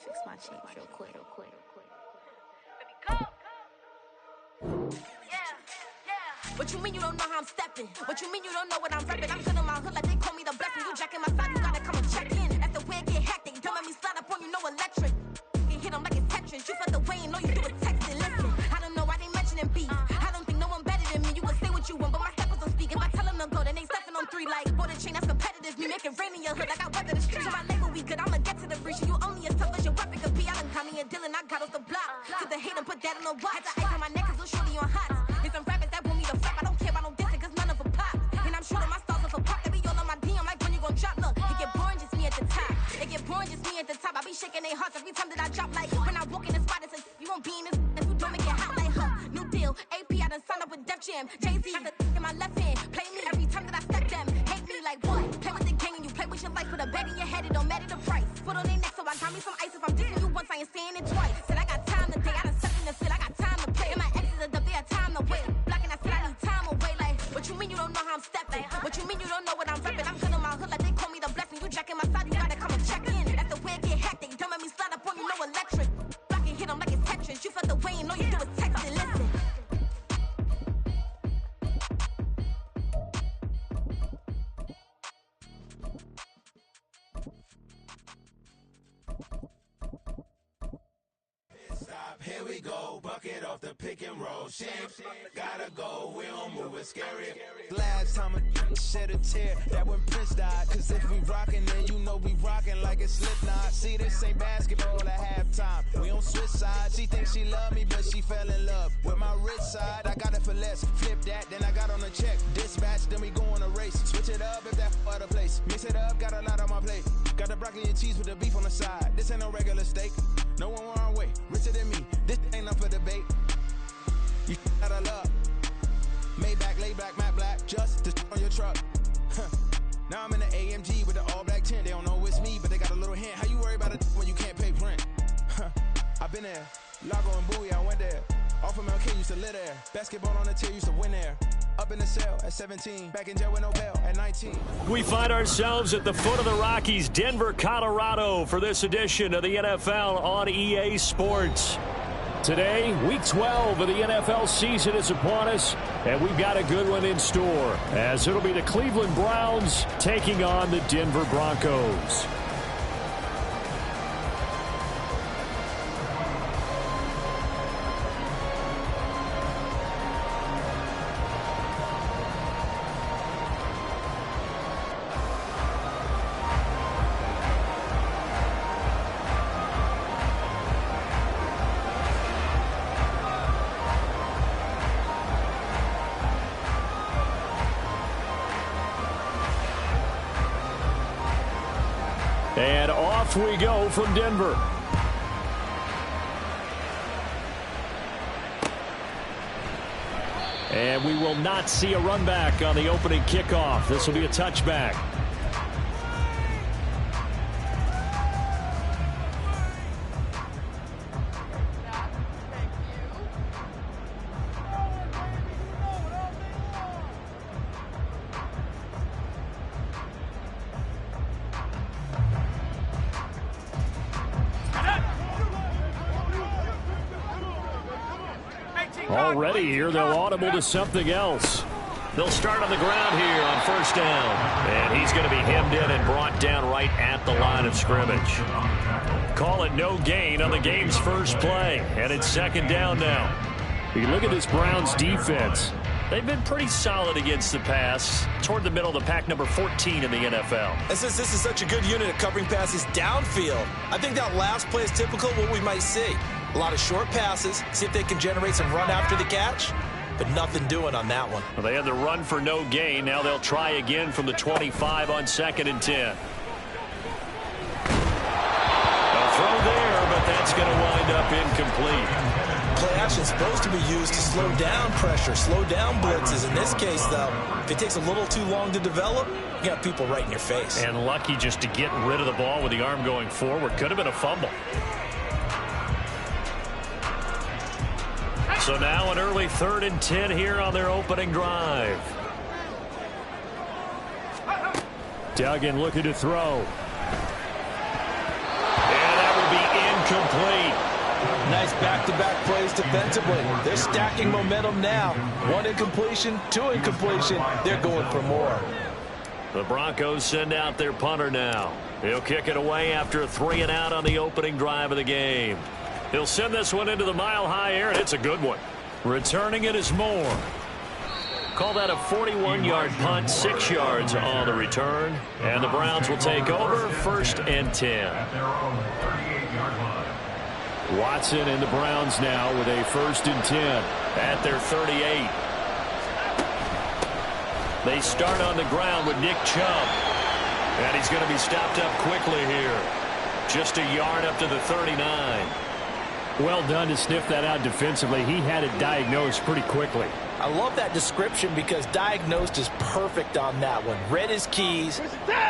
fix my change real quick. What you mean you don't know how I'm stepping? What you mean you don't know what I'm repping? I'm good in my hood like they call me the blessing. You jacking my side, you gotta come and check in. That's the way it get hectic. Don't let me slide up on you, no electric. Get hit them like it's Tetris. You felt the way and all you do is texting. Listen, I don't know why they mentioning beef. I don't think no one better than me. You can say what you want, but my steppers don't speak. If I tell them to go, then they stepping on 3 like border chain. That's competitive. Me making rain in your hood like I weather the streets. My label we good. I'ma get to the breach. You only as tough as your weapon could be. I done caught me a Dylan. I got off the block. Cause the hate and put that on the watch. Had the ice on my neck cause little shorty on hot. There's some rappers that want me to flop. I don't care about no dissing cause none of them pop. And I'm shooting my stars off a pop. They be all on my DM like when you gon' drop. Look, it get boring just me at the top. It get boring just me at the top. I be shaking their hearts every time that I drop. Like when I walk in the spot, it says you won't be in this. If you don't make it hot like her. New deal. AP, I done signed up with Def Jam. Jay-Z got the in my left hand. Play me every time that I step them. Hate me like what? Play with the gang and you play with your life. Put a bag in your head, it don't matter the price. Put on their neck, so I got me some ice. If I'm dissing you once, I ain't saying it twice. Said I got time today, I done stepped in the field, I got time to play. And my exes are up, they had time to wait. Blocking, I said I need time away. Like, what you mean you don't know how I'm stepping? What you mean you don't know what I'm repping? I'm good in my hood like they call me the blessing. You jacking my side, you gotta come and check in. That's the way it get hectic. Don't let me slide up on you, no electric. Blocking, hit them like it's Tetris. You felt the way and all you do is text and listen. Here we go, bucket off the pick and roll. Shit, gotta go, we don't move, it's scary. Last time a shed a tear, that when Prince died. Cause if we rockin', then you know we rockin' like it's Slipknot. See, this ain't basketball at halftime. We on switch sides. She thinks she love me, but she fell in love with my rich side. I got it for less, flip that, then I got on a check. Dispatch, then we go on a race. Switch it up if that other place. Mix it up, got a lot on my plate. Got the broccoli and cheese with the beef on the side. This ain't no regular steak. No one wrong way, richer than me. This ain't up for debate. You out of luck. Maybach, lay back, matte black, just to on your truck. Now I'm in the AMG with the all black tint. They don't know it's me, but they got a little hint. How you worry about it when you can't pay rent? I've been there. Lago and Bowie, I went there. Off of MLK, used to live there. Basketball on the tier, used to win there. Up in the cell at 17, back in jail with no bail at 19. We find ourselves at the foot of the Rockies, Denver, Colorado, for this edition of the NFL on EA Sports. Today, Week 12 of the NFL season is upon us, and we've got a good one in store, as it'll be the Cleveland Browns taking on the Denver Broncos. And off we go from Denver. And we will not see a run back on the opening kickoff. This will be a touchback. Already here, they'll audible to something else. They'll start on the ground here on first down. And he's going to be hemmed in and brought down right at the line of scrimmage. Call it no gain on the game's first play. And it's second down now. You look at this Browns defense. They've been pretty solid against the pass. Toward the middle of the pack, number 14 in the NFL. And since this is such a good unit at covering passes downfield, I think that last play is typical of what we might see. A lot of short passes, see if they can generate some run after the catch, but nothing doing on that one. Well, they had the run for no gain. Now they'll try again from the 25 on 2nd and 10. A throw there, but that's going to wind up incomplete. Play action is supposed to be used to slow down pressure, slow down blitzes. In this case, though, if it takes a little too long to develop, you got people right in your face. And lucky just to get rid of the ball with the arm going forward. Could have been a fumble. So now an early 3rd and 10 here on their opening drive. Duggan looking to throw. And that will be Nice back-to-back plays defensively. They're stacking momentum now. 1 incompletion, 2 incompletion. They're going for more. The Broncos send out their punter now. He'll kick it away after a 3-and-out on the opening drive of the game. He'll send this one into the mile-high air, and it's a good one. Returning it is Moore. Call that a 41-yard punt, 6 yards on the return. And the Browns will take over 1st and 10. Watson and the Browns now with a 1st and 10 at their 38. They start on the ground with Nick Chubb. And he's going to be stopped up quickly here. Just a yard up to the 39. Well done to sniff that out defensively. He had it diagnosed pretty quickly. I love that description because diagnosed is perfect on that one. Read his keys,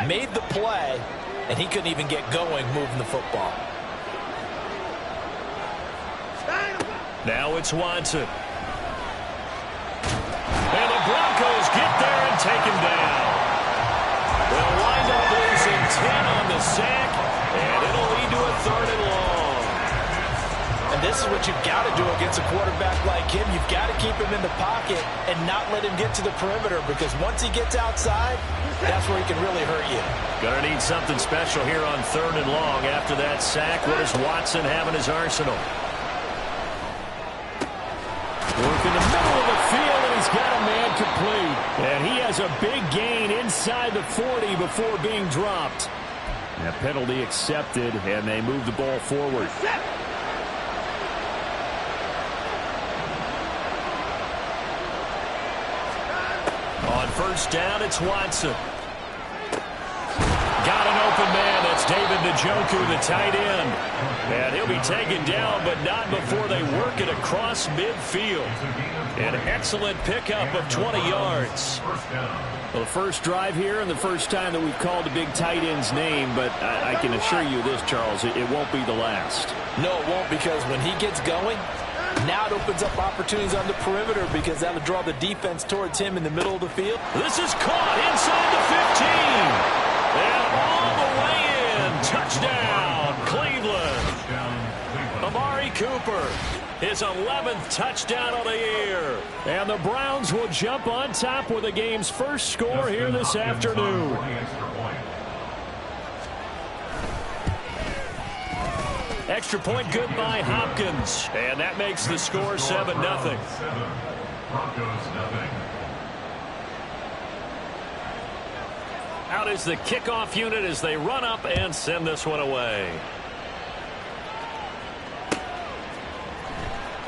made the play, and he couldn't even get going moving the football. Now it's Watson. And the Broncos get there and take him down. They'll wind up losing 10 on the sack, and it'll lead to a 3rd and long. And this is what you've got to do against a quarterback like him. You've got to keep him in the pocket and not let him get to the perimeter, because once he gets outside, that's where he can really hurt you. Gonna need something special here on 3rd and long after that sack. What does Watson have in his arsenal? Work in the middle of the field, and he's got a man complete. And he has a big gain inside the 40 before being dropped. That penalty accepted, and they move the ball forward. On 1st down, it's Watson. Got an open man. That's David Njoku, the tight end. And he'll be taken down, but not before they work it across midfield. An excellent pickup of 20 yards. Well, the first drive here and the first time that we've called the big tight end's name, but I can assure you this, Charles, it won't be the last. No, it won't, because when he gets going, now it opens up opportunities on the perimeter, because that'll draw the defense towards him in the middle of the field. This is caught inside the 15. And all the way in. Touchdown, Cleveland. Amari Cooper, his 11th touchdown of the year. And the Browns will jump on top with the game's first score here this afternoon. Extra point good by Hopkins. And that makes the score 7-0. Out is the kickoff unit as they run up and send this one away.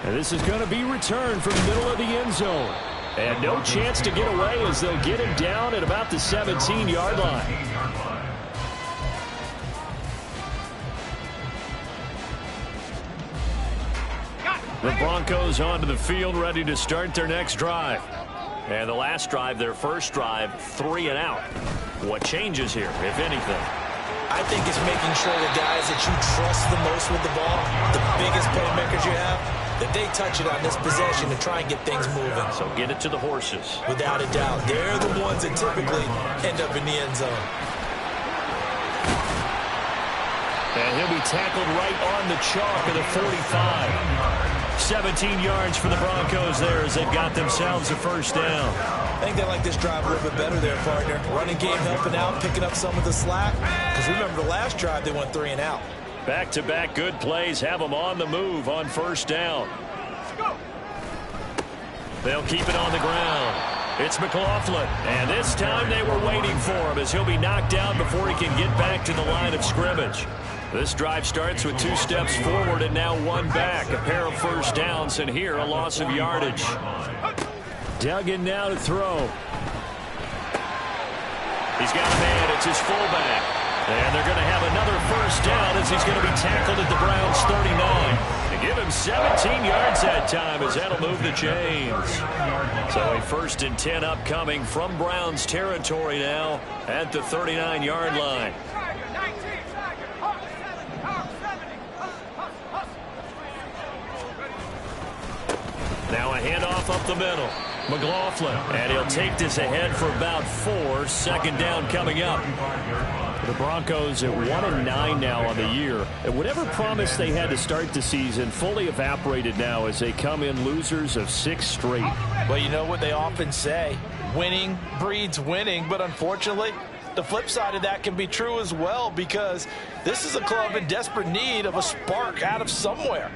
And this is going to be returned from the middle of the end zone. And no chance to get away as they'll get him down at about the 17-yard line. The Broncos onto the field, ready to start their next drive. And the last drive, their first drive, 3-and-out. What changes here, if anything? I think it's making sure the guys that you trust the most with the ball, the biggest playmakers you have, that they touch it on this possession to try and get things moving. So get it to the horses. Without a doubt. They're the ones that typically end up in the end zone. And he'll be tackled right on the chalk of the 45. 17 yards for the Broncos there as they've got themselves a first down. I think they like this drive a little bit better there, partner. Running game helping out, picking up some of the slack. Because remember, the last drive they went 3-and-out. Back-to-back good plays have them on the move on first down. They'll keep it on the ground. It's McLaughlin. And this time they were waiting for him as he'll be knocked down before he can get back to the line of scrimmage. This drive starts with 2 steps forward and now 1 back. A pair of first downs, and here a loss of yardage. Duggan now to throw. He's got a man. It's his fullback. And they're going to have another first down as he's going to be tackled at the Browns' 39. To give him 17 yards that time as that'll move the chains. So a 1st and 10 upcoming from Browns territory now at the 39-yard line. Now a handoff up the middle. McLaughlin, and he'll take this ahead for about 4. Second down coming up. The Broncos at 1-9 now on the year. And whatever promise they had to start the season fully evaporated now as they come in losers of 6 straight. Well, you know what they often say, winning breeds winning, but unfortunately, the flip side of that can be true as well, because this is a club in desperate need of a spark out of somewhere.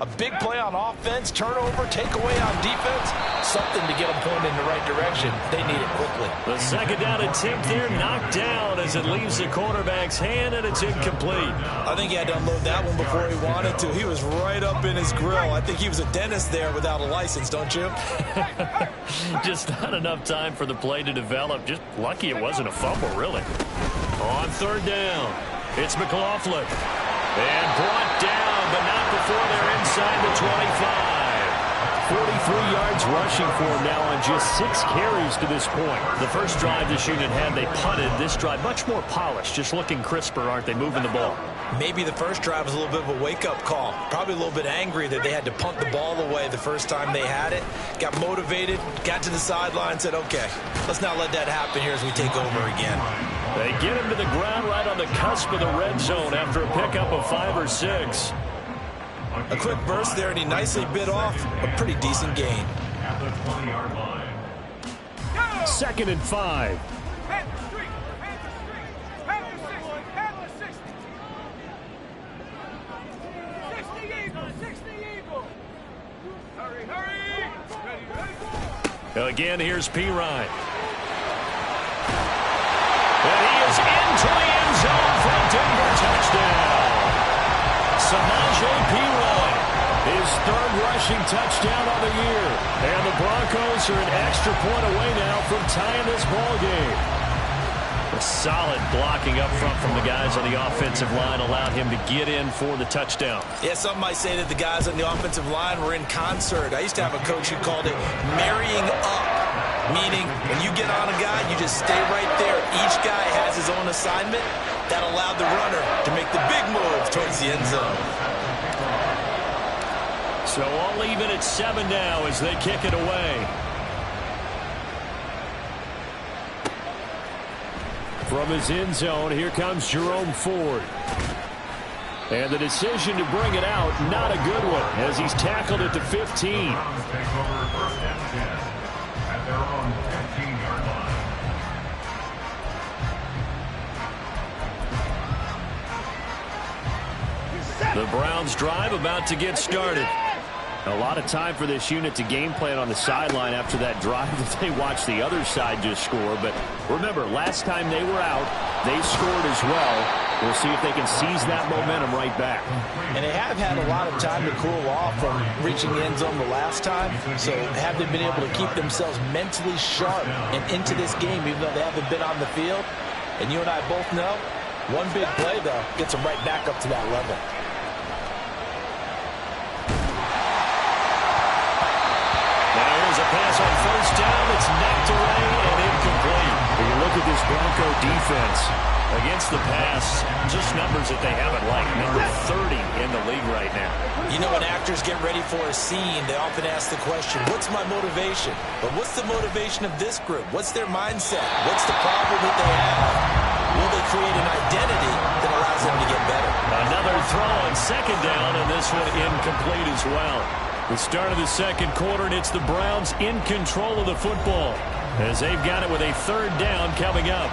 A big play on offense, turnover, takeaway on defense, something to get them pointed in the right direction. They need it quickly. The second down attempt there knocked down as it leaves the quarterback's hand, and it's incomplete. I think he had to unload that one before he wanted to. He was right up in his grill. I think he was a dentist there without a license, don't you? Just not enough time for the play to develop. Just lucky it wasn't a fumble, really. On third down, it's McLaughlin. And brought down, but not before they're inside the 25. 43 yards rushing for him now on just 6 carries to this point. The first drive this unit had, they punted. This drive, much more polished, just looking crisper, aren't they, moving the ball? Maybe the first drive was a little bit of a wake-up call. Probably a little bit angry that they had to punt the ball away the first time they had it. Got motivated, got to the sideline, said, okay, let's not let that happen here as we take over again. They get him to the ground right on the cusp of the red zone after a pickup of 5 or 6. A quick burst there, and he nicely bit off a pretty decent gain. At the 20-yard line. 2nd and 5. Again, here's Pirine. And he is into the end zone for a Denver touchdown. Samaje Pirine, his 3rd rushing touchdown of the year. And the Broncos are an extra point away now from tying this ball game. A solid blocking up front from the guys on the offensive line allowed him to get in for the touchdown. Yeah, some might say that the guys on the offensive line were in concert. I used to have a coach who called it marrying up, meaning when you get on a guy, you just stay right there. Each guy has his own assignment. That allowed the runner to make the big move towards the end zone. So all even at 7 now as they kick it away. From his end zone, here comes Jerome Ford. And the decision to bring it out, not a good one, as he's tackled at the 15. Take over 1st and 10 at their own 15-yard line. The Browns drive about to get started. A lot of time for this unit to game plan on the sideline after that drive that they watched the other side just score. But remember, last time they were out, they scored as well. We'll see if they can seize that momentum right back. And they have had a lot of time to cool off from reaching the end zone the last time. So have they been able to keep themselves mentally sharp and into this game, even though they haven't been on the field? And you and I both know, one big play, though, gets them right back up to that level. A pass on 1st down. It's knocked away and incomplete. When you look at this Bronco defense against the pass, just numbers that they haven't liked. Number 30 in the league right now. You know, when actors get ready for a scene, they often ask the question, what's my motivation? But what's the motivation of this group? What's their mindset? What's the problem that they have? Will they create an identity that allows them to get better? Another throw on 2nd down, and this one incomplete as well. The start of the 2nd quarter, and it's the Browns in control of the football as they've got it with a 3rd down coming up.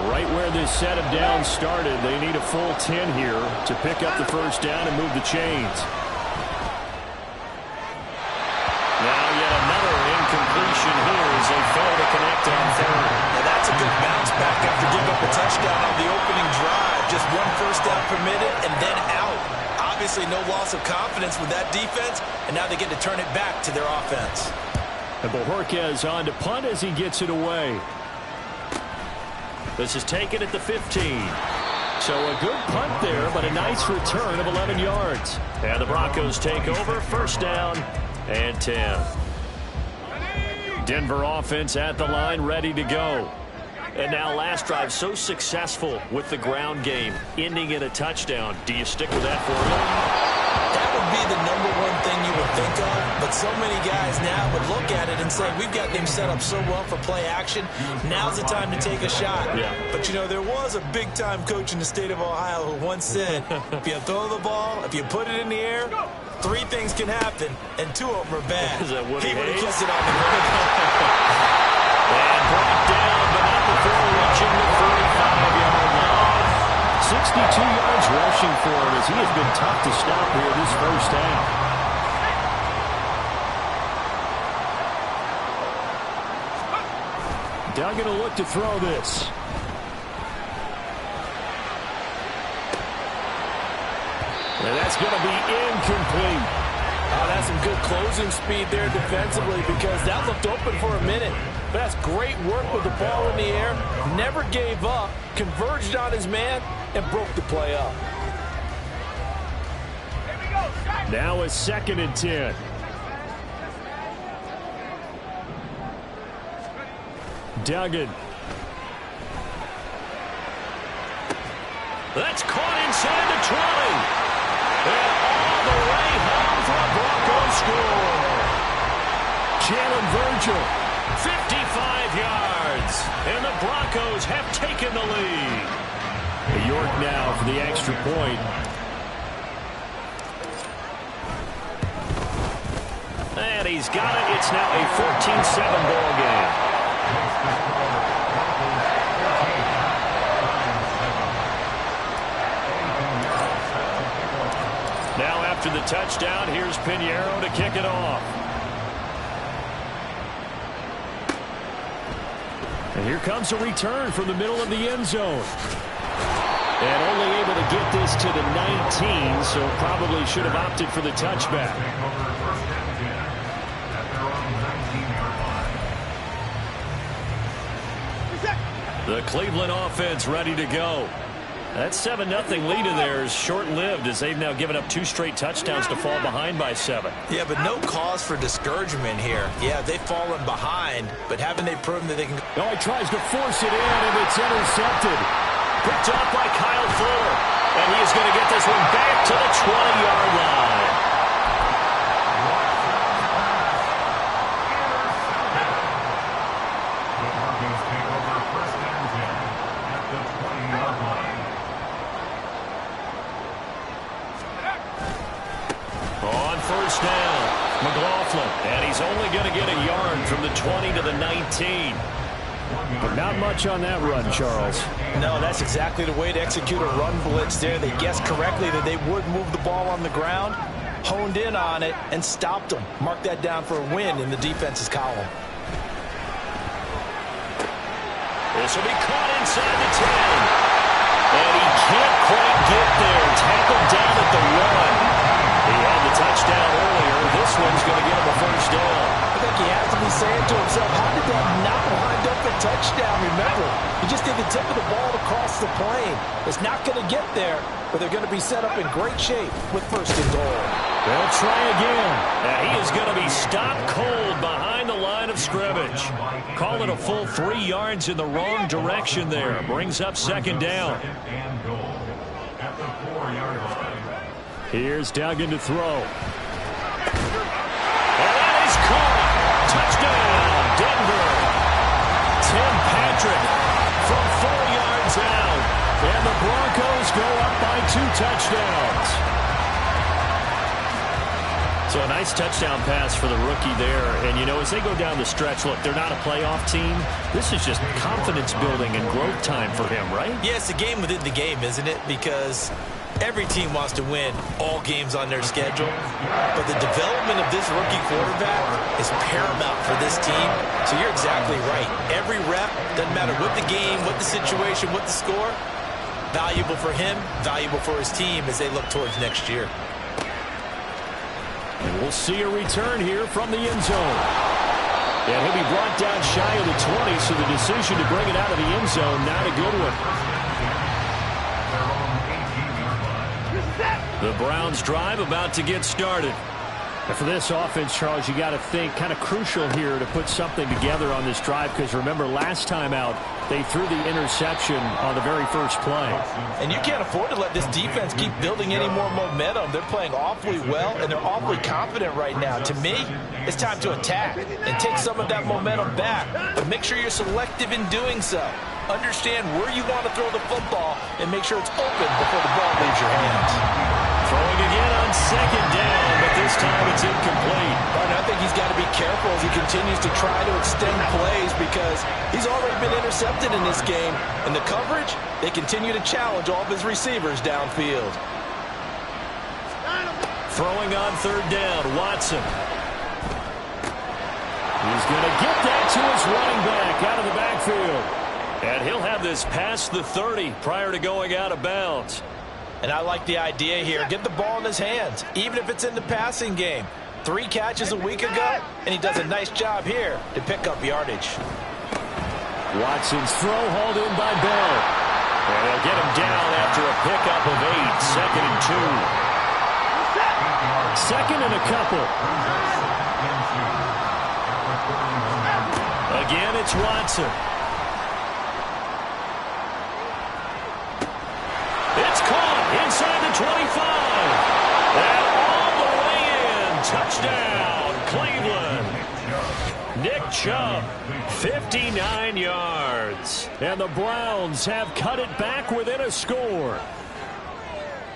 Right where this set of downs started, they need a full 10 here to pick up the 1st down and move the chains. Now yet another incompletion here as they fail to connect on 3rd. Now that's a good bounce back after giving up a touchdown on the opening drive. Just 1 first down permitted and then out. Obviously no loss of confidence with that defense, and now they get to turn it back to their offense. And Bojorquez on to punt as he gets it away. This is taken at the 15. So a good punt there, but a nice return of 11 yards. And the Broncos take over, 1st down and 10. Denver offense at the line, ready to go. And now last drive so successful with the ground game, ending in a touchdown. Do you stick with that formula? That would be the #1 thing you would think of, but so many guys now would look at it and say, we've got them set up so well for play action, now's the time to take a shot. Yeah. But, you know, there was a big-time coach in the state of Ohio who once said, if you throw the ball, if you put it in the air, 3 things can happen, and 2 of them are bad. Is that Woody he would have Hayes? kissed it on the ground. And brought down, but not before reaching the 45-yard line. 62 yards rushing for him as he has been tough to stop here this first half. Duggan will look to throw this. And that's going to be incomplete. Oh, that's some good closing speed there defensively because that looked open for a minute. But that's great work with the ball in the air. Never gave up, converged on his man, and broke the play up. Now a 2nd and 10. Duggan. That's caught inside the 20. And all the way home for a Broncos score. Jalen Virgil. 55 yards. And the Broncos have taken the lead. York now for the extra point. And he's got it. It's now a 14-7 ball game. Now after the touchdown, here's Pinheiro to kick it off. And here comes a return from the middle of the end zone. And only able to get this to the 19, so probably should have opted for the touchback. The Cleveland offense ready to go. That 7-0 lead of theirs short-lived as they've now given up 2 straight touchdowns to fall behind by 7. Yeah, but no cause for discouragement here. Yeah, they've fallen behind, but haven't they proven that they can... Oh, he tries to force it in, and it's intercepted. Picked up by Kyle Fuller. And he is going to get this one back to the 20-yard line. On first down, McLaughlin. And he's only going to get a yard from the 20 to the 19. But not much on that run, Charles. No, that's exactly the way to execute a run blitz there. They guessed correctly that they would move the ball on the ground, honed in on it, and stopped them. Mark that down for a win in the defense's column. This will be caught inside the 10. And he can't quite get there. Tackled down at the 1. He had the touchdown earlier. This one's going to get him a first down. I think he has to be saying to himself, how did that not wind up a touchdown? Remember, he just did the tip of the ball across the plane. It's not going to get there, but they're going to be set up in great shape with 1st and goal. They'll try again. And he is going to be stopped cold behind the line of scrimmage. Call it a full 3 yards in the wrong direction there. Brings up 2nd down. Here's Duggan to throw. And that is caught. Touchdown, Denver. Tim Patrick from 4 yards out. And the Broncos go up by 2 touchdowns. So a nice touchdown pass for the rookie there. And, you know, as they go down the stretch, look, they're not a playoff team. This is just confidence building and growth time for him, right? Yeah, it's a game within the game, isn't it? Because every team wants to win all games on their schedule. But the development of this rookie quarterback is paramount for this team. So you're exactly right. Every rep, doesn't matter what the game, what the situation, what the score, valuable for him, valuable for his team as they look towards next year. And we'll see a return here from the end zone. And he'll be brought down shy of the 20, so the decision to bring it out of the end zone, not a good one. The Browns drive about to get started. And for this offense, Charles, you got to think kind of crucial here to put something together on this drive, because remember last time out they threw the interception on the very first play. And you can't afford to let this defense keep building any more momentum. They're playing awfully well, and they're awfully confident right now. To me, it's time to attack and take some of that momentum back, but make sure you're selective in doing so. Understand where you want to throw the football and make sure it's open before the ball leaves your hands. Throwing again on second down, but this time it's incomplete. And I think he's got to be careful as he continues to try to extend plays, because he's already been intercepted in this game. And the coverage, they continue to challenge all of his receivers downfield. Throwing on third down, Watson. He's going to get that to his running back out of the backfield. And he'll have this past the 30 prior to going out of bounds. And I like the idea here. Get the ball in his hands, even if it's in the passing game. 3 catches a week ago, and he does a nice job here to pick up yardage. Watson's throw hauled in by Bell. And they'll get him down after a pickup of 8. 2nd and 2. Second and a couple. Again, it's Watson. It's caught inside the 25. And all the way in. Touchdown, Cleveland. Nick Chubb, 59 yards. And the Browns have cut it back within a score.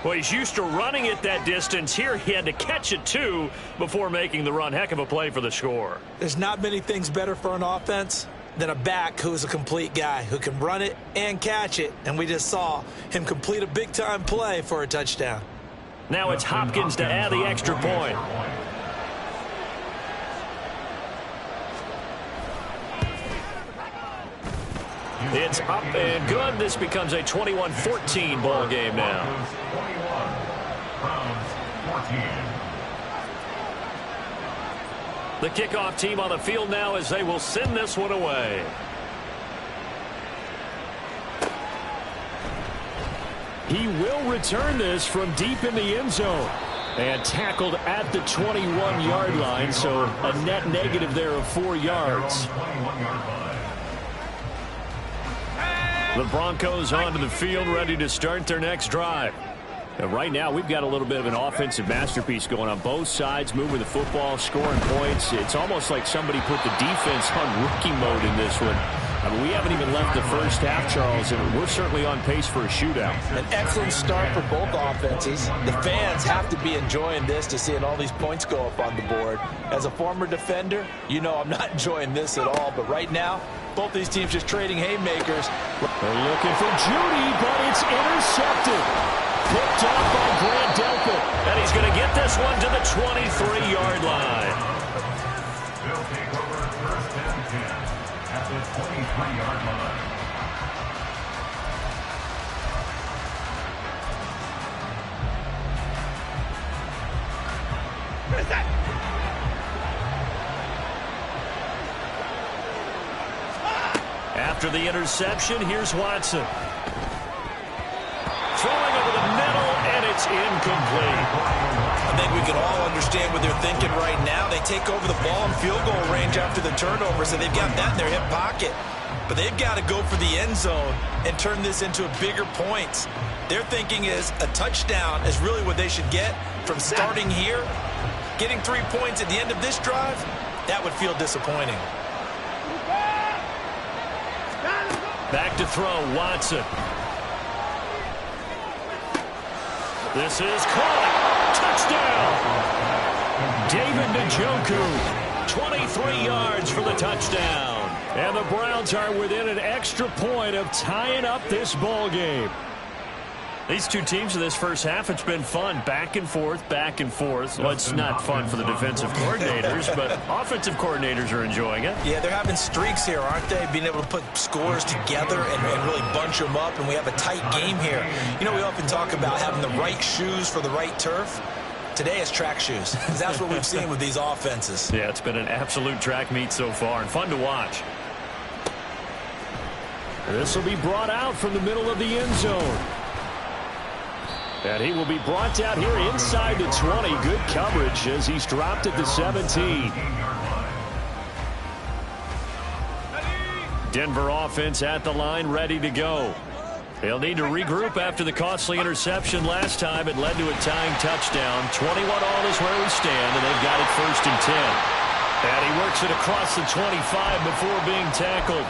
Well, he's used to running it that distance. Here he had to catch it, too, before making the run. Heck of a play for the score. There's not many things better for an offense than a back who's a complete guy who can run it and catch it. And we just saw him complete a big-time play for a touchdown. Now it's Hopkins to add the extra point. It's up and good. This becomes a 21-14 ball game now. The kickoff team on the field now as they will send this one away. He will return this from deep in the end zone. And tackled at the 21-yard line, so a net negative there of 4 yards. The Broncos onto the field, ready to start their next drive. And right now, we've got a little bit of an offensive masterpiece going on both sides, moving the football, scoring points. It's almost like somebody put the defense on rookie mode in this one. I mean, we haven't even left the first half, Charles, and we're certainly on pace for a shootout. An excellent start for both offenses. The fans have to be enjoying this to seeing all these points go up on the board. As a former defender, you know I'm not enjoying this at all, but right now, both these teams just trading haymakers. They're looking for Judy, but it's intercepted. Picked off by Grant Delpit. And he's going to get this one to the 23-yard line. They'll take over first and 10 at the 23-yard line. What is that? After the interception, here's Watson. Throwing over the middle, and it's incomplete. I think we can all understand what they're thinking right now. They take over the ball in field goal range after the turnover, so they've got that in their hip pocket. But they've got to go for the end zone and turn this into bigger points. Their thinking is a touchdown is really what they should get from starting here. Getting 3 points at the end of this drive, that would feel disappointing. Back to throw, Watson. This is caught. Touchdown. David Njoku, 23 yards for the touchdown. And the Browns are within an extra point of tying up this ball game. These two teams in this first half, it's been fun. Back and forth, back and forth. Well, it's not fun for the defensive coordinators, but offensive coordinators are enjoying it. Yeah, they're having streaks here, aren't they? Being able to put scores together and really bunch them up, and we have a tight game here. You know, we often talk about having the right shoes for the right turf. Today it's track shoes. That's what we've seen with these offenses. Yeah, it's been an absolute track meet so far, and fun to watch. This will be brought out from the middle of the end zone. And he will be brought down here inside the 20. Good coverage as he's dropped at the 17. Denver offense at the line, ready to go. They'll need to regroup after the costly interception last time. It led to a tying touchdown. 21 all is where we stand, and they've got it 1st and 10. And he works it across the 25 before being tackled.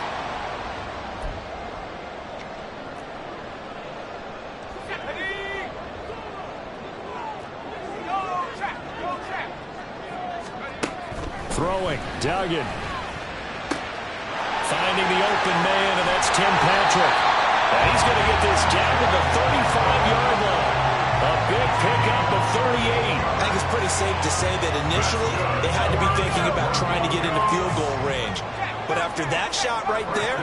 Throwing, Duggan. Finding the open man, and that's Tim Patrick. And he's going to get this down to the 35-yard line. A big pickup of 38. I think it's pretty safe to say that initially they had to be thinking about trying to get into field goal range. But after that shot right there,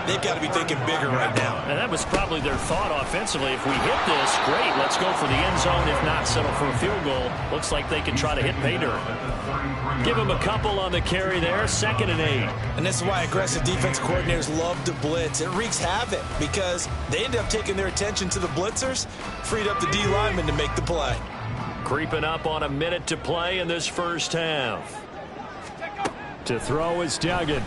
they've got to be thinking bigger right now. And that was probably their thought offensively. If we hit this, great, let's go for the end zone. If not, settle for a field goal. Looks like they can try to hit pay dirt. Give him a couple on the carry there, 2nd and 8. And this is why aggressive defense coordinators love to blitz. It wreaks havoc because they end up taking their attention to the blitzers, freed up the D lineman to make the play. Creeping up on a minute to play in this first half. To throw is Duggan.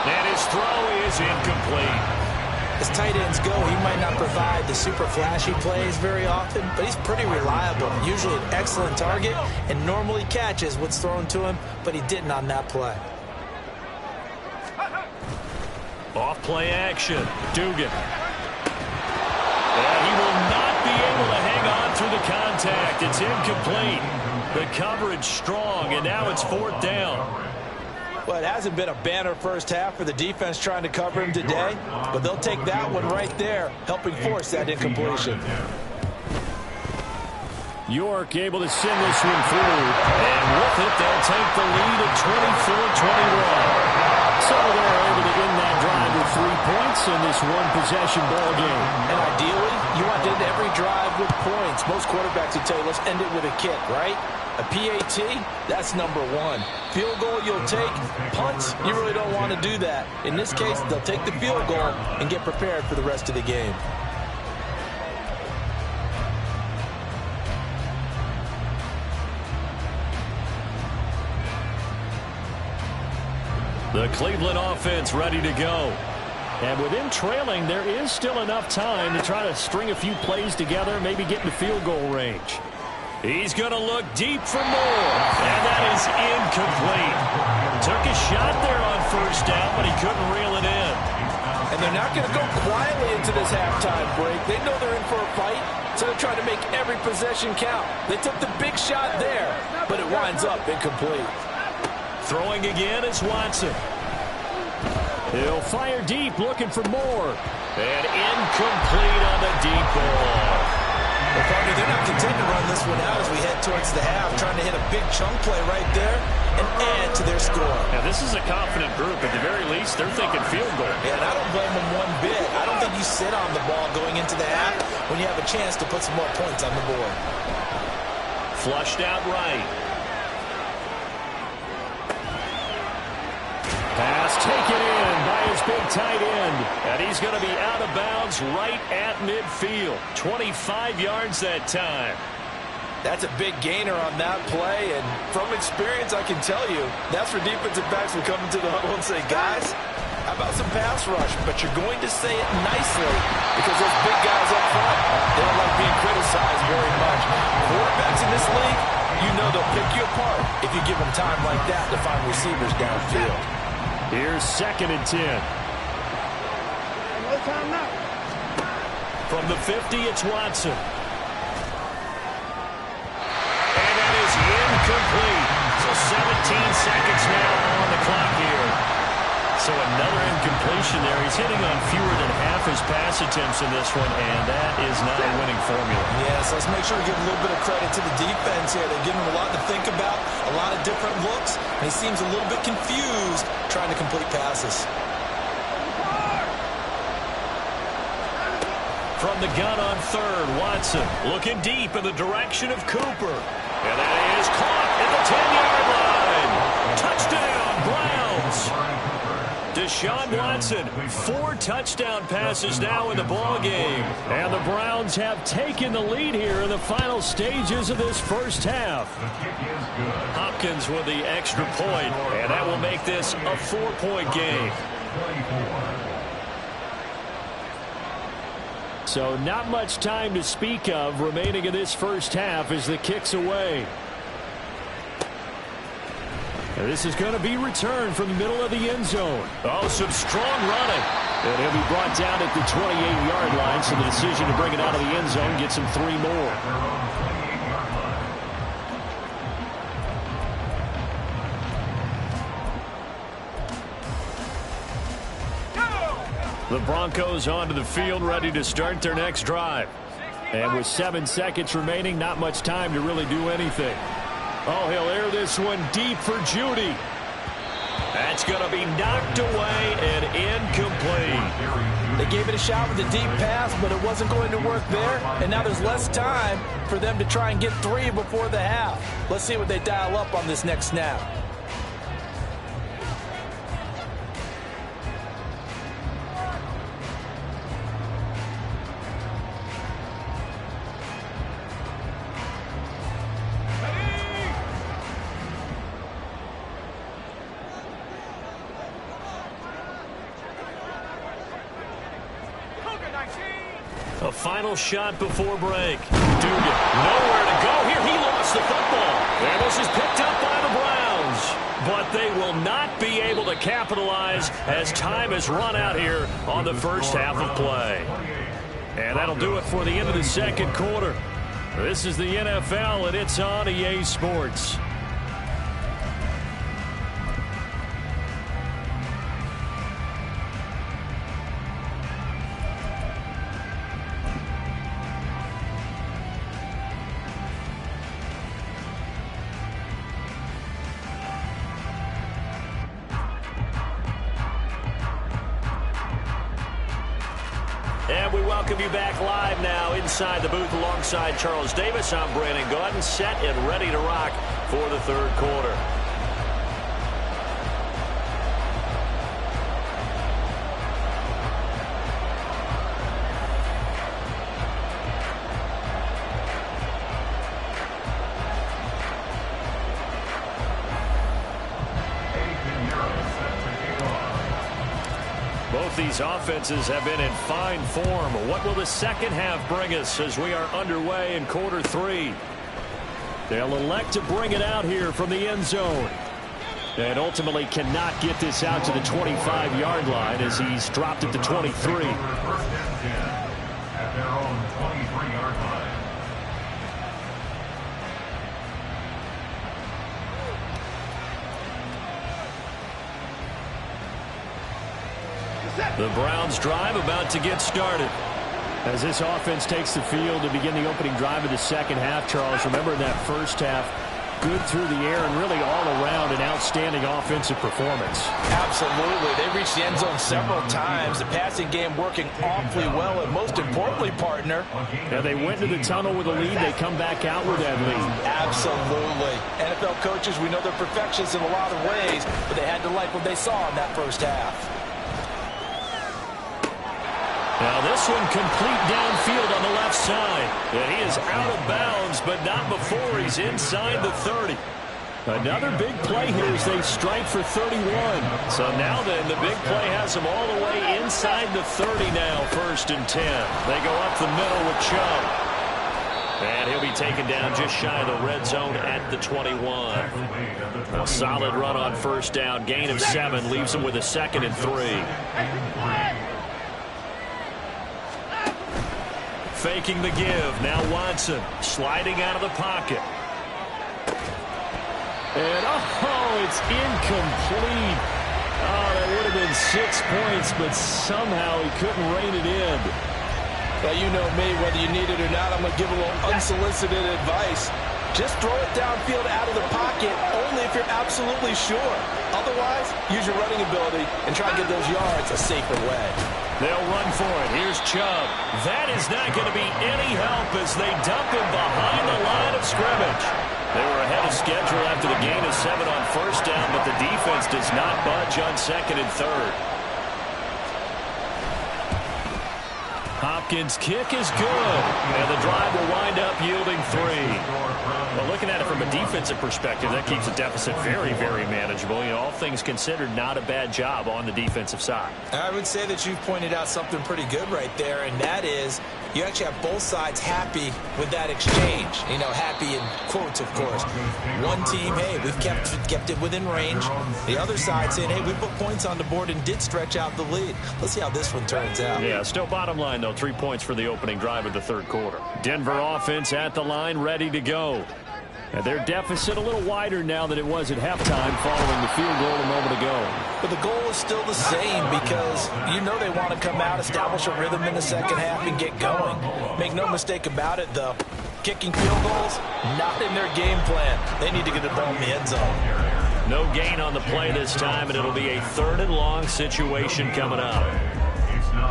And his throw is incomplete. As tight ends go, he might not provide the super flashy plays very often, but he's pretty reliable. Usually an excellent target and normally catches what's thrown to him, but he didn't on that play. Off play action. Dugan. And he will not be able to hang on through the contact. It's incomplete. The coverage strong, and now it's 4th down. Well, it hasn't been a banner first half for the defense trying to cover him today, but they'll take that one right there, helping force that incompletion. York able to send this one through, and with it, they'll take the lead at 24-21. So they're able to end that drive with 3 points in this one-possession ball game. And ideally, you want to end every drive with points. Most quarterbacks would tell you, let's end it with a kick, right? A PAT, that's number 1. Field goal you'll take. Punts, you really don't want to do that. In this case, they'll take the field goal and get prepared for the rest of the game. The Cleveland offense ready to go. And with him trailing, there is still enough time to try to string a few plays together, maybe get into field goal range. He's going to look deep for more, and that is incomplete. Took a shot there on 1st down, but he couldn't reel it in. And they're not going to go quietly into this halftime break. They know they're in for a fight, so they're trying to make every possession count. They took the big shot there, but it winds up incomplete. Throwing again is Watson. He'll fire deep, looking for more. And incomplete on the deep ball. Well, partner, they're not content to run this one out as we head towards the half, trying to hit a big chunk play right there and add to their score. Now, this is a confident group. At the very least, they're thinking field goal. Yeah, and I don't blame them one bit. I don't think you sit on the ball going into the half when you have a chance to put some more points on the board. Flushed out right. Pass taken in by his big tight end. And he's going to be out of bounds right at midfield. 25 yards that time. That's a big gainer on that play. And from experience, I can tell you, that's where defensive backs will come into the huddle and say, guys, how about some pass rush? But you're going to say it nicely because those big guys up front, they don't like being criticized very much. Quarterbacks in this league, you know they'll pick you apart if you give them time like that to find receivers downfield. Here's 2nd and 10. From the 50, it's Watson. And that is incomplete. So 17 seconds now on the clock here. So another incompletion there. He's hitting on fewer than half his pass attempts in this one, and that is not a winning formula. Yeah, so let's make sure we give a little bit of credit to the defense here. They're giving him a lot to think about, a lot of different looks, and he seems a little bit confused trying to complete passes. From the gun on 3rd, Watson looking deep in the direction of Cooper. And that is caught at the 10-yard line. Touchdown, Browns. Deshaun Watson, 4 touchdown passes now in the ball game. And the Browns have taken the lead here in the final stages of this first half. Hopkins with the extra point, and that will make this a 4-point game. So not much time to speak of remaining in this first half as the kick's away. And this is going to be returned from the middle of the end zone. Oh, some strong running. And he'll be brought down at the 28-yard line, so the decision to bring it out of the end zone gets him 3 more. The Broncos onto the field, ready to start their next drive. And with 7 seconds remaining, not much time to really do anything. Oh, he'll air this one deep for Judy. That's going to be knocked away and incomplete. They gave it a shot with a deep pass, but it wasn't going to work there. And now there's less time for them to try and get 3 before the half. Let's see what they dial up on this next snap. A final shot before break. Dugan, nowhere to go here. He lost the football. And this is picked up by the Browns. But they will not be able to capitalize as time has run out here on the first half of play. And that'll do it for the end of the second quarter. This is the NFL, and it's on EA Sports. And we welcome you back live now inside the booth alongside Charles Davis. I'm Brandon Gaudin, set and ready to rock for the third quarter. Both these offenses have been in fine form. What will the second half bring us as we are underway in quarter 3? They'll elect to bring it out here from the end zone. And ultimately cannot get this out to the 25-yard line as he's dropped at the 23. First and 10 at their own 23-yard line. The Browns drive about to get started. As this offense takes the field to begin the opening drive of the second half, Charles, remember in that first half, good through the air and really all around an outstanding offensive performance. Absolutely. They reached the end zone several times. The passing game working awfully well, and most importantly, partner. Yeah, they went to the tunnel with a lead. They come back out with that lead. Absolutely. NFL coaches, we know they're perfectionists in a lot of ways, but they had to like what they saw in that first half. Now this one complete downfield on the left side. And he is out of bounds, but not before he's inside the 30. Another big play here as they strike for 31. So now then, the big play has him all the way inside the 30 now, 1st and 10. They go up the middle with Chubb. And he'll be taken down just shy of the red zone at the 21. A solid run on first down. Gain of 7 leaves him with a 2nd and 3. Faking the give. Now Watson sliding out of the pocket. And, oh, it's incomplete. Oh, that would have been 6 points, but somehow he couldn't rein it in. Well, you know me, whether you need it or not, I'm going to give a little unsolicited advice. Just throw it downfield out of the pocket only if you're absolutely sure. Otherwise, use your running ability and try to get those yards a safer way. They'll run for it. Here's Chubb. That is not going to be any help as they dump him behind the line of scrimmage. They were ahead of schedule after the gain of 7 on first down, but the defense does not budge on 2nd and 3rd. Hopkins' kick is good, and the drive will wind up yielding 3. Well, looking at it from a defensive perspective, that keeps the deficit very, very manageable. You know, all things considered, not a bad job on the defensive side. I would say that you've pointed out something pretty good right there, and that is you actually have both sides happy with that exchange. You know, happy in quotes, of course. One team, hey, we've kept it within range. The other side saying, hey, we put points on the board and did stretch out the lead. Let's see how this one turns out. Yeah, still bottom line, though, 3 points for the opening drive of the third quarter. Denver offense at the line, ready to go. And their deficit a little wider now than it was at halftime following the field goal a moment ago. But the goal is still the same because you know they want to come out, establish a rhythm in the second half, and get going. Make no mistake about it, though. Kicking field goals, not in their game plan. They need to get the ball in the end zone. No gain on the play this time, and it'll be a 3rd and long situation coming up.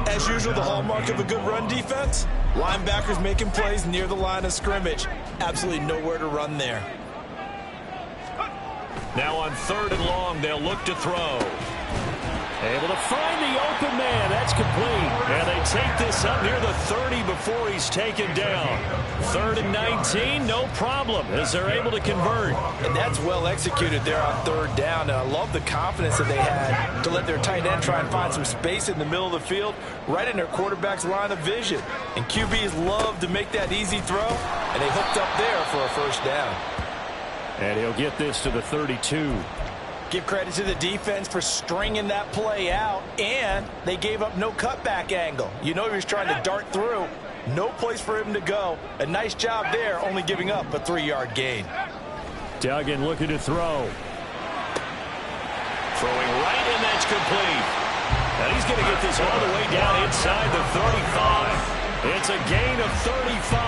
As usual, the hallmark of a good run defense, linebackers making plays near the line of scrimmage. Absolutely nowhere to run there. Now on 3rd and long, they'll look to throw. Able to find the open man. That's complete. And they take this up near the 30 before he's taken down. 3rd and 19, no problem, as they're able to convert. And that's well executed there on 3rd down. And I love the confidence that they had to let their tight end try and find some space in the middle of the field, right in their quarterback's line of vision. And QBs love to make that easy throw, and they hooked up there for a 1st down. And he'll get this to the 32. Give credit to the defense for stringing that play out, and they gave up no cutback angle. You know he was trying to dart through. No place for him to go. A nice job there, only giving up a 3-yard gain. Duggan looking to throw. Throwing right, and that's complete. And he's going to get this all the way down inside the 35. It's a gain of 35.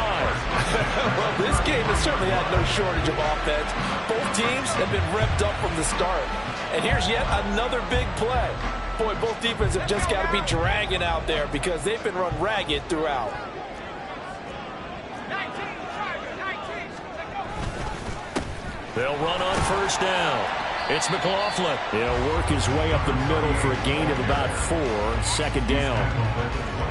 Well, this game has certainly had no shortage of offense. Both teams have been revved up from the start. And here's yet another big play. Boy, both defenses have just got to be dragging out there because they've been run ragged throughout. They'll run on 1st down. It's McLaughlin. He'll work his way up the middle for a gain of about 4. 2nd down.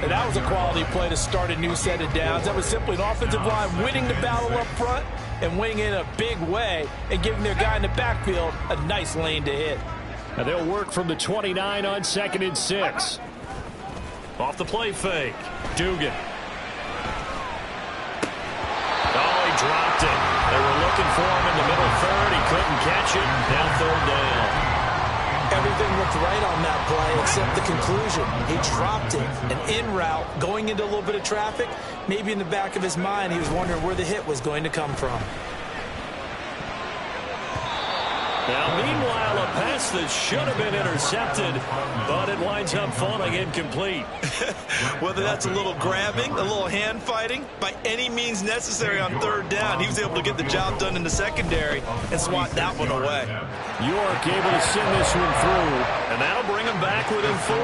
And that was a quality play to start a new set of downs. That was simply an offensive line winning the battle up front and winning in a big way and giving their guy in the backfield a nice lane to hit. And they'll work from the 29 on 2nd and 6. Off the play fake. Dugan. Oh, he dropped it. They were looking for him in the middle 3rd. He couldn't catch it. Now 3rd down. Everything looked right on that play except the conclusion. He dropped it. An in route, going into a little bit of traffic. Maybe in the back of his mind, he was wondering where the hit was going to come from. Now, meanwhile, a pass that should have been intercepted, but it winds up falling incomplete. Whether that's a little grabbing, a little hand fighting, by any means necessary on 3rd down, he was able to get the job done in the secondary and swat that one away. York able to send this one through, and that'll bring him back within 4.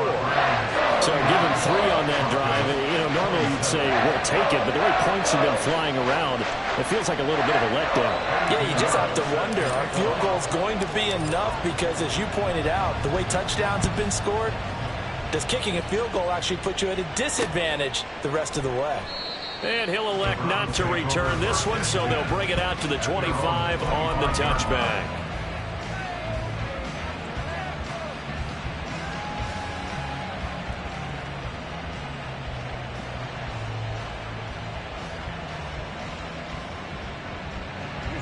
So give him 3 on that drive. You know, normally you'd say, we'll take it, but the way points have been flying around, it feels like a little bit of a letdown. Yeah, you just have to wonder, are field goals going to be enough? Because as you pointed out, the way touchdowns have been scored, does kicking a field goal actually put you at a disadvantage the rest of the way? And he'll elect not to return this one, so they'll bring it out to the 25 on the touchback.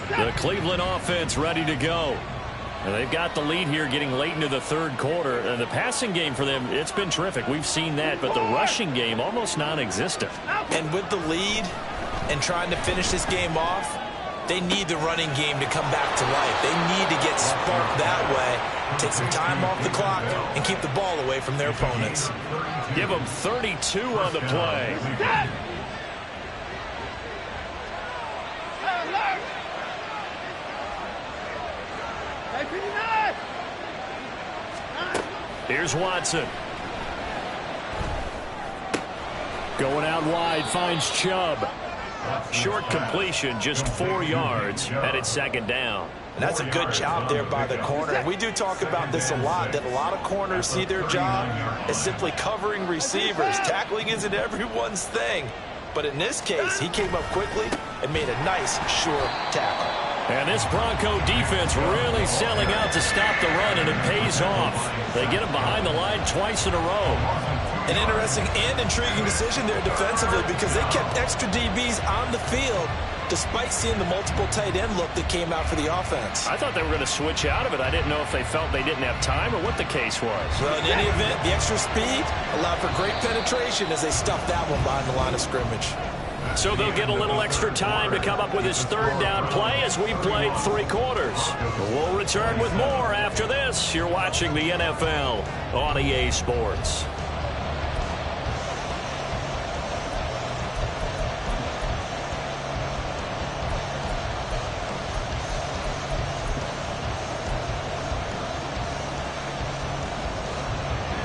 The Cleveland offense ready to go. And they've got the lead here getting late into the 3rd quarter. And the passing game for them, it's been terrific. We've seen that, but the rushing game almost non-existent. And with the lead and trying to finish this game off, they need the running game to come back to life. They need to get sparked that way, take some time off the clock, and keep the ball away from their opponents. Give them 32 on the play. Here's Watson. Going out wide, finds Chubb. Short completion, just 4 yards, and it's 2nd down. And that's a good job there by the corner. And we do talk about this a lot, that a lot of corners see their job as simply covering receivers. Tackling isn't everyone's thing. But in this case, he came up quickly and made a nice, sure tackle. And this Bronco defense really selling out to stop the run, and it pays off. They get him behind the line twice in a row. An interesting and intriguing decision there defensively, because they kept extra DBs on the field despite seeing the multiple tight end look that came out for the offense. I thought they were going to switch out of it. I didn't know if they felt they didn't have time or what the case was. Well, in any event, the extra speed allowed for great penetration as they stuffed that one behind the line of scrimmage. So they'll get a little extra time to come up with his third down play as we played 3 quarters. We'll return with more after this. You're watching the NFL on EA Sports.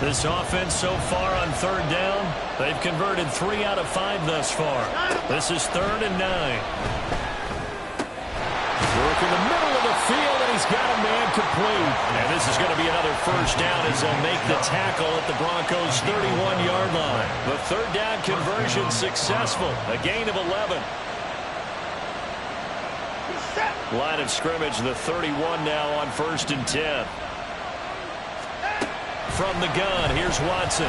This offense so far on third down, they've converted 3 out of 5 thus far. This is 3rd and 9. Work in the middle of the field, and he's got a man complete. And this is going to be another first down as they'll make the tackle at the Broncos' 31-yard line. The third down conversion successful, a gain of 11. Line of scrimmage, the 31 now on 1st and 10. From the gun, here's Watson.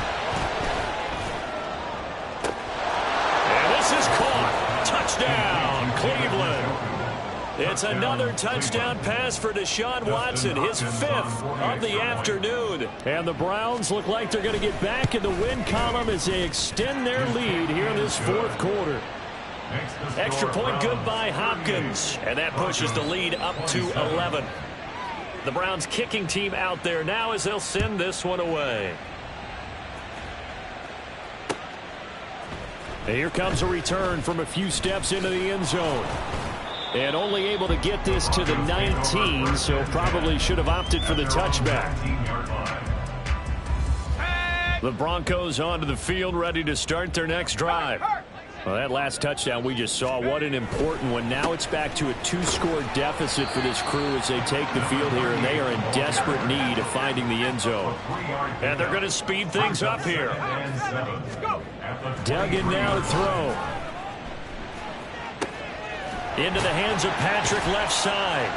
And this is caught. Touchdown, Cleveland. It's another touchdown pass for Deshaun Watson, his 5th of the afternoon. And the Browns look like they're going to get back in the win column as they extend their lead here in this 4th quarter. Extra point good by Hopkins, and that pushes the lead up to 11. The Browns kicking team out there now as they'll send this one away. And here comes a return from a few steps into the end zone. And only able to get this to the 19, so probably should have opted for the touchback. The Broncos onto the field, ready to start their next drive. Well, that last touchdown we just saw, what an important one. Now it's back to a 2-score deficit for this crew as they take the field here, and they are in desperate need of finding the end zone. And they're going to speed things up here. Duggan now to throw. Into the hands of Patrick left side.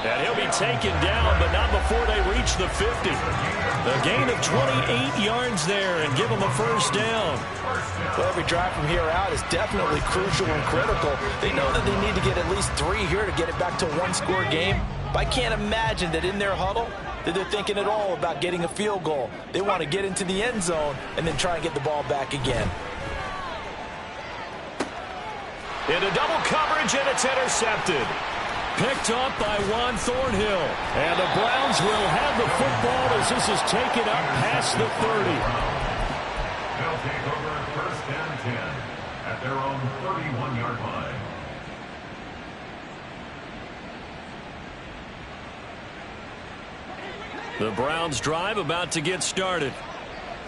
And he'll be taken down, but not before they reach the 50. A gain of 28 yards there and give them a first down. Well, every drive from here out is definitely crucial and critical. They know that they need to get at least 3 here to get it back to a 1-score game. But I can't imagine that in their huddle that they're thinking at all about getting a field goal. They want to get into the end zone and then try and get the ball back again. Into double coverage, and it's intercepted. Picked up by Juan Thornhill. And the Browns will have the football as this is taken up past the 30. They'll take over 1st and 10 at their own 31-yard line. The Browns drive about to get started.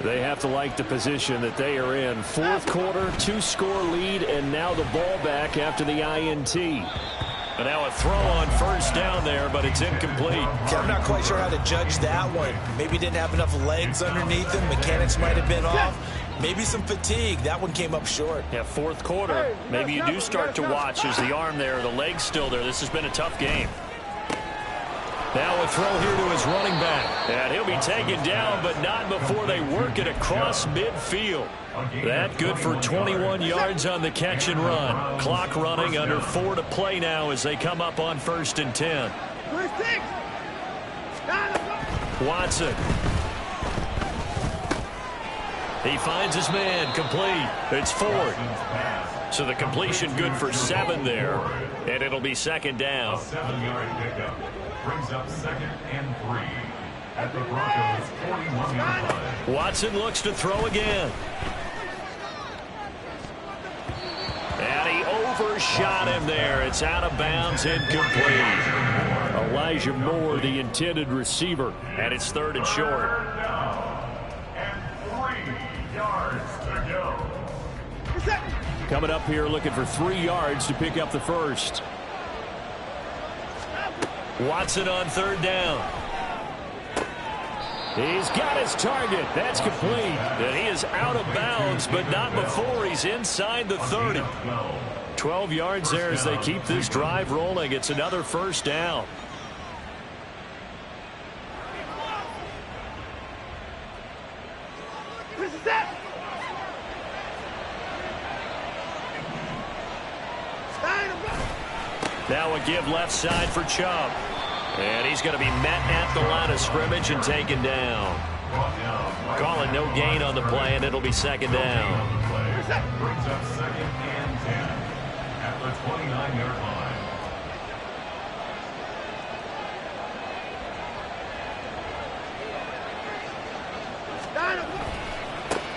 They have to like the position that they are in. 4th quarter, 2-score lead, and now the ball back after the INT. And now a throw on first down there, but it's incomplete. Yeah, I'm not quite sure how to judge that one. Maybe didn't have enough legs underneath him. Mechanics might have been off. Maybe some fatigue. That one came up short. Yeah, 4th quarter. Maybe you do start to watch as the arm there, the leg's still there. This has been a tough game. Now a throw here to his running back. And he'll be taken down, but not before they work it across midfield. That good for 21 yards on the catch and run. Clock running, under 4 to play now as they come up on 1st and 10. Watson. He finds his man, complete. It's Ford. So the completion good for 7 there. And it'll be 2nd down. A 7-yard pickup brings up 2nd and 3 at the Broncos' 41-yard line. Watson looks to throw again. And he overshot him there. It's out of bounds, incomplete. Elijah Moore, the intended receiver, and it's 3rd and short. And 3 yards to go. Coming up here looking for 3 yards to pick up the first. Watson on third down. He's got his target. That's complete. And he is out of bounds, but not before he's inside the 30. 12 yards there as they keep this drive rolling. It's another first down. Now a give left side for Chubb. And he's going to be met at the line of scrimmage and taken down. Calling no gain on the play, and it'll be second down. Brings up second and 10 at the 29-yard line.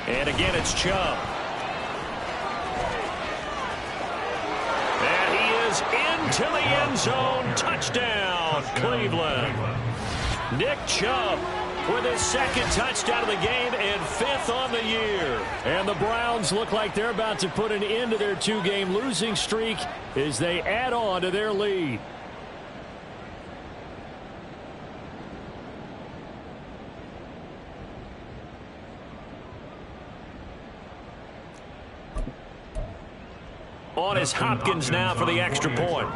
And again, it's Chubb. And he is into the end zone. Touchdown, Cleveland. Nick Chubb with his second touchdown of the game and 5th on the year. And the Browns look like they're about to put an end to their 2-game losing streak as they add on to their lead. On is Hopkins now for the extra point.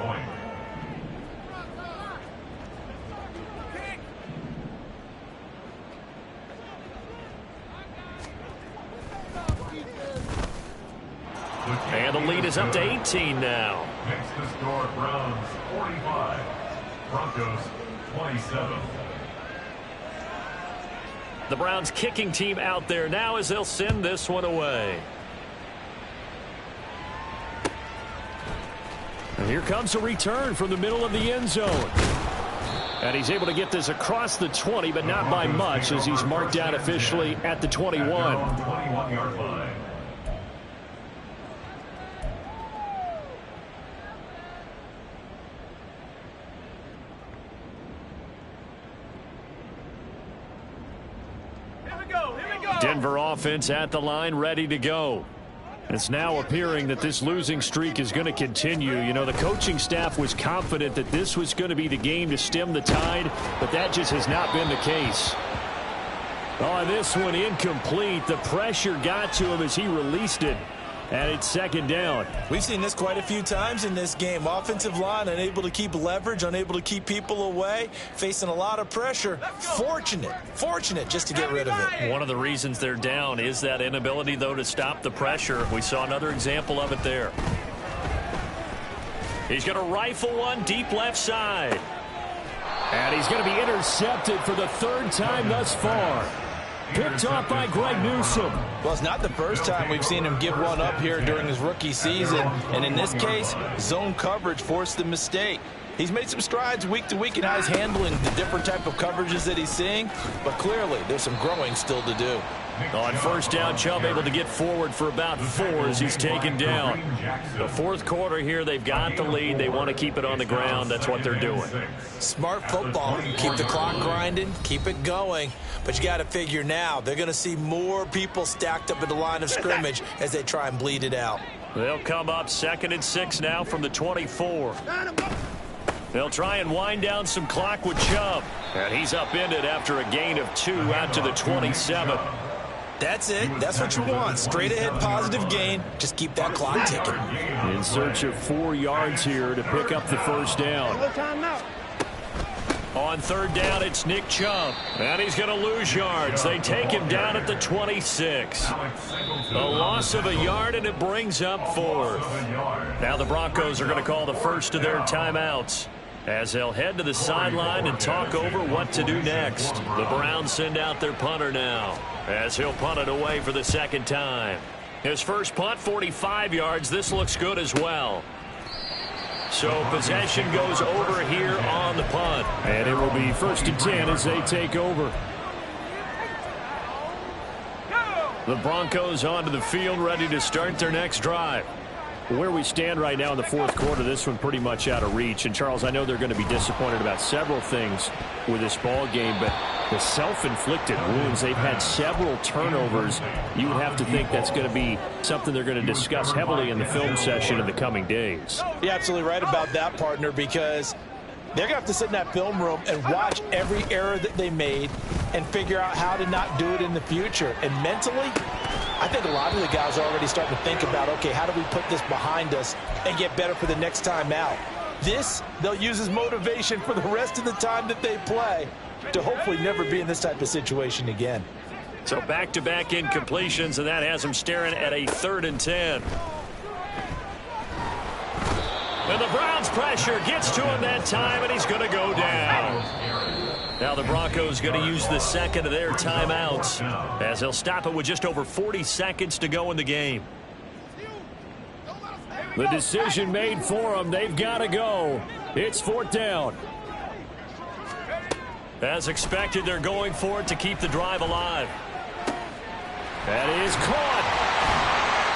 And the lead is up to 18 now. Makes the score Browns 45, Broncos 27. The Browns kicking team out there now as they'll send this one away. And here comes a return from the middle of the end zone. And he's able to get this across the 20, but not by much as he's marked out officially at the 21. 21-yard line. Denver offense at the line, ready to go. It's now appearing that this losing streak is going to continue. You know, the coaching staff was confident that this was going to be the game to stem the tide, but that just has not been the case. Oh, this one incomplete. The pressure got to him as he released it. And it's second down. We've seen this quite a few times in this game. Offensive line unable to keep leverage, unable to keep people away, facing a lot of pressure. Fortunate just to get rid of it. One of the reasons they're down is that inability, though, to stop the pressure. We saw another example of it there. He's going to rifle one deep left side. And he's going to be intercepted for the 3rd time thus far. Picked off by Greg Newsome. Well, it's not the first time we've seen him give one up here during his rookie season. And in this case, zone coverage forced the mistake. He's made some strides week to week in how he's handling the different type of coverages that he's seeing. But clearly, there's some growing still to do. On first down, Chubb able to get forward for about 4 as he's taken down. The 4th quarter here, they've got the lead. They want to keep it on the ground. That's what they're doing. Smart football. Keep the clock grinding. Keep it going. But you got to figure now, they're going to see more people stacked up at the line of scrimmage as they try and bleed it out. They'll come up 2nd and 6 now from the 24. They'll try and wind down some clock with Chubb. And he's upended after a gain of 2 out to the 27. That's it. That's what you want. Straight ahead positive gain. Just keep that clock ticking. In search of 4 yards here to pick up the first down. On 3rd down, it's Nick Chubb. And he's going to lose yards. They take him down at the 26. A loss of a yard, and it brings up 4th. Now the Broncos are going to call the first of their timeouts as they'll head to the sideline and talk over what to do next. The Browns send out their punter now as he'll punt it away for the 2nd time. His first punt, 45 yards. This looks good as well. So possession goes over here on the punt. And it will be 1st and 10 as they take over. The Broncos onto the field, ready to start their next drive. Where we stand right now in the 4th quarter, this one pretty much out of reach. And, Charles, I know they're going to be disappointed about several things with this ball game, but the self-inflicted wounds, they've had several turnovers. You would have to think that's going to be something they're going to discuss heavily in the film session in the coming days. You're absolutely right about that, partner, because They're going to have to sit in that film room and watch every error that they made and figure out how to not do it in the future. And mentally, I think a lot of the guys are already starting to think about, okay, how do we put this behind us and get better for the next time out? This, they'll use as motivation for the rest of the time that they play to hopefully never be in this type of situation again. So back-to-back incompletions, and that has him staring at a 3rd and 10. And the Browns' pressure gets to him that time, and he's going to go down. Now the Broncos going to use the second of their timeouts as they'll stop it with just over 40 seconds to go in the game. The decision made for them. They've got to go. It's 4th down. As expected, they're going for it to keep the drive alive. That is caught.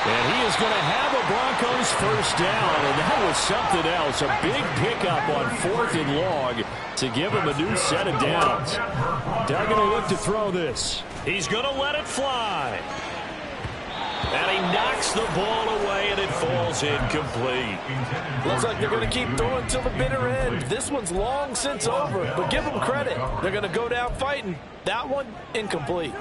And he is going to have a Broncos first down, and that was something else. A big pickup on 4th and long to give him a new set of downs. They're going to look to throw this. He's going to let it fly. And he knocks the ball away, and it falls incomplete. Looks like they're going to keep throwing till the bitter end. This one's long since over, but give them credit. They're going to go down fighting. That one, incomplete.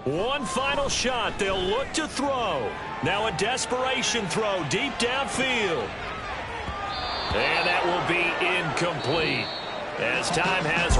One final shot. They'll look to throw. Now a desperation throw deep downfield. And that will be incomplete as time has